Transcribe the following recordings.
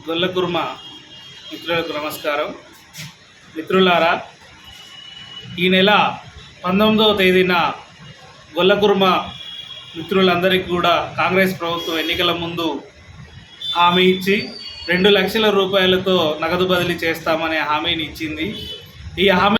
గొల్లకుర్మ మిత్రులకు నమస్కారం. మిత్రులారా, ఈ నెల 19వ తేదీన గొల్లకుర్మ మిత్రులందరికీ కూడా కాంగ్రెస్ ప్రభుత్వం ఎన్నికల ముందు హామీ ఇచ్చి 2 లక్షల రూపాయలతో నగదు బదిలీ చేస్తామనే హామీని ఇచ్చింది. ఈ హామీ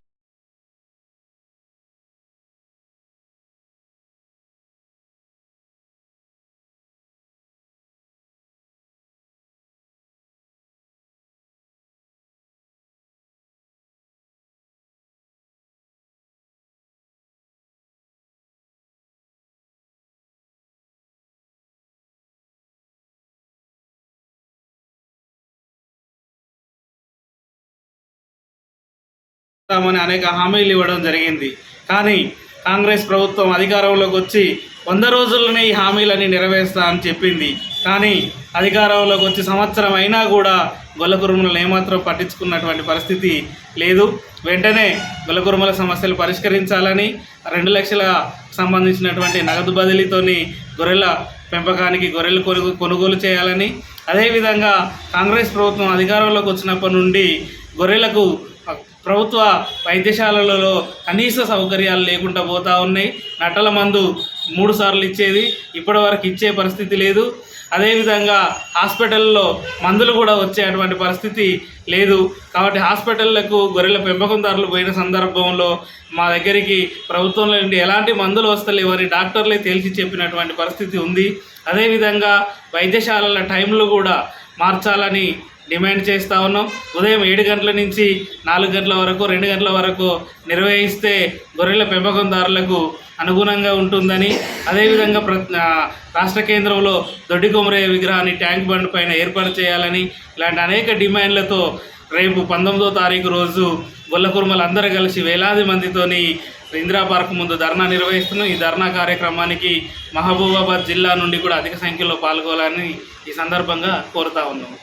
అని అనేక హామీలు ఇవ్వడం జరిగింది. కానీ కాంగ్రెస్ ప్రభుత్వం అధికారంలోకి వచ్చి 100 రోజుల్లోనే ఈ హామీలని నెరవేరుస్తా అని చెప్పింది. కానీ అధికారంలోకి వచ్చి సంవత్సరం అయినా కూడా గొల్లకుర్మలను ఏమాత్రం పట్టించుకున్నటువంటి పరిస్థితి లేదు. వెంటనే గొల్లకుర్మల సమస్యలు పరిష్కరించాలని 2 లక్షల సంబంధించినటువంటి నగదు బదిలీతోని గొర్రెల పెంపకానికి గొర్రెలు కొనుగోలు చేయాలని, అదేవిధంగా కాంగ్రెస్ ప్రభుత్వం అధికారంలోకి వచ్చినప్పటి నుండి గొర్రెలకు ప్రభుత్వ వైద్యశాలలలో కనీస సౌకర్యాలు లేకుండా పోతూ ఉన్నాయి. నట్టల మందు 3 సార్లు ఇచ్చేది, ఇప్పటి వరకు ఇచ్చే పరిస్థితి లేదు. అదేవిధంగా హాస్పిటల్లో మందులు కూడా వచ్చేటువంటి పరిస్థితి లేదు. కాబట్టి హాస్పిటళ్లకు గొర్రెల పెంపకందారులు పోయిన సందర్భంలో మా దగ్గరికి ప్రభుత్వంలో నుండి ఎలాంటి మందులు వస్తలేవని డాక్టర్లే తేల్చి చెప్పినటువంటి పరిస్థితి ఉంది. అదేవిధంగా వైద్యశాలల టైంలు కూడా మార్చాలని డిమాండ్ చేస్తూ ఉన్నాం. ఉదయం 7 గంటల నుంచి 4 గంటల వరకు 2 గంటల వరకు నిర్వహిస్తే గొర్రెల పెంపకందారులకు అనుగుణంగా ఉంటుందని, అదేవిధంగా రాష్ట్ర కేంద్రంలో దొడ్డి కొమరయ్య విగ్రహాన్ని ట్యాంక్ బండ్ పైన ఏర్పాటు చేయాలని, ఇలాంటి అనేక డిమాండ్లతో రేపు 19వ తారీఖు రోజు గొల్లకుర్మలు అందరూ కలిసి వేలాది మందితోని ఇందిరా పార్క్ ముందు ధర్నా నిర్వహిస్తున్నాం. ఈ ధర్నా కార్యక్రమానికి మహబూబాబాద్ జిల్లా నుండి కూడా అధిక సంఖ్యలో పాల్గొనాలని ఈ సందర్భంగా కోరుతా ఉన్నాం.